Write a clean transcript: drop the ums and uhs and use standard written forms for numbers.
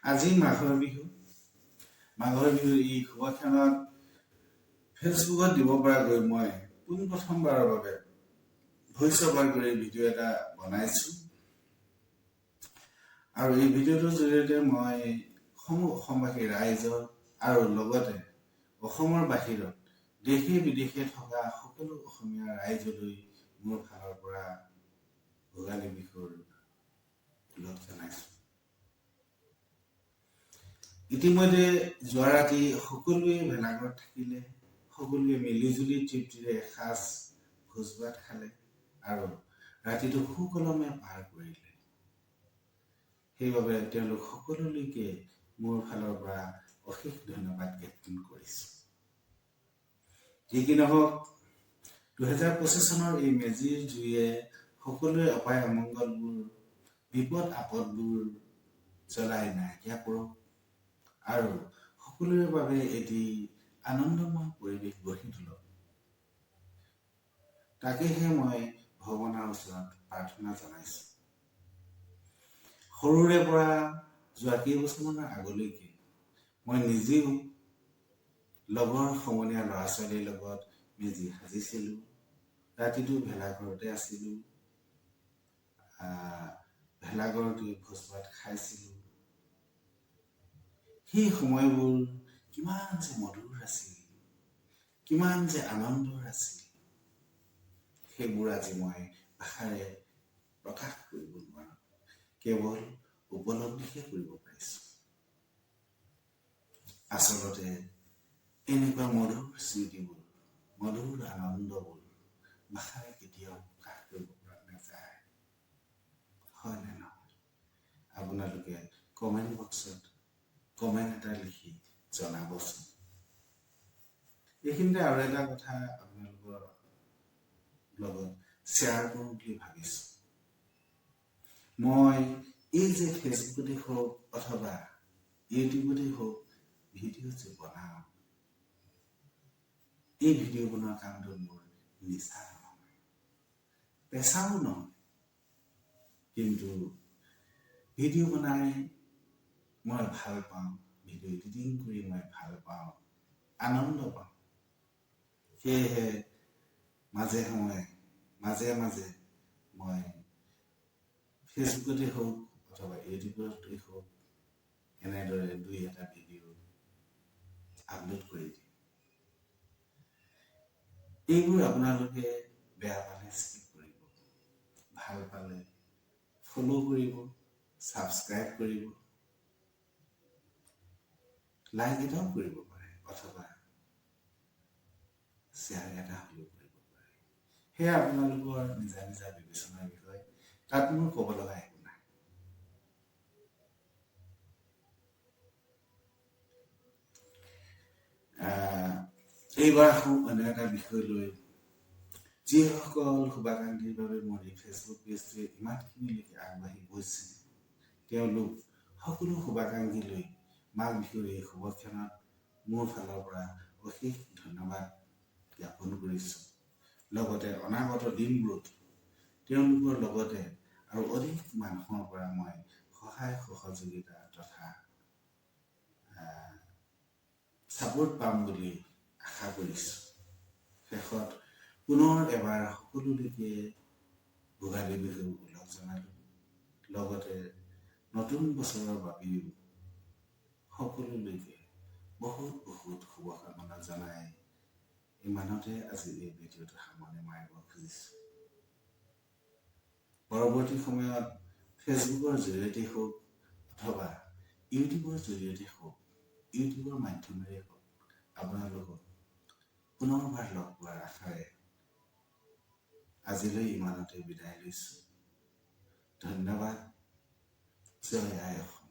আজি মাঘৰ বিহু এই শুভক্ষণত ফেচবুকত দিব পৰাকৈ মই পোনপ্ৰথমবাৰৰ বাবে ভইচ অভাৰ কৰি ভিডিঅ' এটা বনাইছোঁ আৰু এই ভিডিঅ'টোৰ জৰিয়তে মই অসমবাসী ৰাইজৰ আৰু লগতে অসমৰ বাহিৰত দেশে বিদেশে থকা সকলো অসমীয়া ৰাইজলৈ মোৰ ফালৰ পৰা ভোগালী বিহুৰ ওলগ জনাইছোঁ। ইতিমধ্যে যোৱা ৰাতি সকলোৱে ভেলাঘৰত থাকিলে, সকলোৱে মিলিজুলি তৃপ্তিৰে এসাঁজ ভোজ ভাত খালে আৰু ৰাতিটো সুকলমে পাৰ কৰিলে। সেইবাবে তেওঁলোক সকলোলৈকে মোৰ ফালৰ পৰা অশেষ ধন্যবাদ জ্ঞাপন কৰিছোঁ। যি কি নহওক, 2025 চনৰ এই মেজিৰ জুয়ে সকলোৰে অপায় অমংগলবোৰ, বিপদ আপদবোৰ জ্বলাই নাইকিয়া কৰক আৰু সকলোৰে বাবে এটি আনন্দময় পৰিৱেশ গঢ়ি তোলক। তাকেহে মই ভগৱানৰ ওচৰত প্ৰাৰ্থনা জনাইছোঁ। সৰুৰে পৰা যোৱা কেইবছৰমানৰ আগলৈকে মই নিজেও লগৰ সমনীয়া ল'ৰা ছোৱালীৰ লগত মেজি সাজিছিলোঁ, ৰাতিটো ভেলাঘৰতে আছিলোঁ, ভেলাঘৰতে ভোজ ভাত খাইছিলোঁ। সেই সময়বোৰ কিমান যে মধুৰ আছিল, কিমান যে আনন্দৰ আছিল, সেইবোৰ আজি মই ভাষাৰে প্ৰকাশ কৰিব নোৱাৰোঁ, কেৱল উপলব্ধিহে কৰিব পাৰিছোঁ। আচলতে এনেকুৱা মধুৰ স্মৃতিবোৰ, মধুৰ আনন্দবোৰ ভাষাৰে কেতিয়াও প্ৰকাশ কৰিব পৰা নাযায়, হয় নে নহয়? আপোনালোকে কমেণ্ট বক্সত কমেণ্ট এটা লিখি জনাবচোন। এইখিনিতে আৰু এটা কথা আপোনালোকৰ লগত শ্বেয়াৰ কৰোঁ বুলি ভাবিছোঁ। মই এই যে ফেচবুকতে হওক অথবা ইউটিউবতে হওক ভিডিঅ' যে বনাওঁ, এই ভিডিঅ' বনোৱা কামটো মোৰ নিচা নহয়, পেচাও নহয়, কিন্তু ভিডিঅ' বনাই মই ভাল পাওঁ, ভিডিঅ' এডিটিং কৰি মই ভাল পাওঁ, আনন্দ পাওঁ। সেয়েহে মাজে মাজে মই ফেচবুকতে হওক অথবা ইউটিউবতে হওক এনেদৰে দুই এটা ভিডিঅ' আপলোড কৰি দিওঁ। এইবোৰ আপোনালোকে বেয়া পালে স্কিপ কৰিব, ভাল পালে ফ'ল' কৰিব, ছাবস্ক্ৰাইব কৰিব, লাইক এটাও কৰিব পাৰে অথবা শ্বেয়াৰ এটা হ'লেও কৰিব পাৰে। সেয়া আপোনালোকৰ নিজা নিজা বিবেচনাৰ বিষয়, তাত মোৰ ক'ব লগা একো নাই। এইবাৰ অন্য এটা বিষয় লৈ যিসকল শুভাকাংক্ষীৰ বাবে মোৰ এই ফেচবুক পেজটোৱে ইমানখিনিলৈকে আগবাঢ়ি গৈছে, তেওঁলোক সকলো শুভাকাংক্ষীলৈ মাঘ বিহুৰ এই শুভক্ষণত মোৰ ফালৰ পৰা অশেষ ধন্যবাদ জ্ঞাপন কৰিছোঁ। লগতে অনাগত দিনবোৰত তেওঁলোকৰ লগতে আৰু অধিক মানুহৰ পৰা মই সহায় সহযোগিতা তথা ছাপোৰ্ট পাম বুলি আশা কৰিছোঁ। শেষত পুনৰ এবাৰ সকলোলৈকে ভোগালী বিহুৰ ওলগ জনালোঁ। লগতে নতুন বছৰৰ বাবেও সকলোলৈকে বহুত শুভকামনা জনাই ইমানতে আজি এই ভিডিঅ'টো সামৰণি মাৰিব খুজিছোঁ। পৰৱৰ্তী সময়ত ফেচবুকৰ জৰিয়তে হওক অথবা ইউটিউবৰ জৰিয়তে হওক, ইউটিউবৰ মাধ্যমেৰে হওক আপোনালোকক পুনৰবাৰ লগ পোৱাৰ আশাৰে আজিলৈ ইমানতে বিদায় লৈছোঁ। ধন্যবাদ। জয় আই অসম।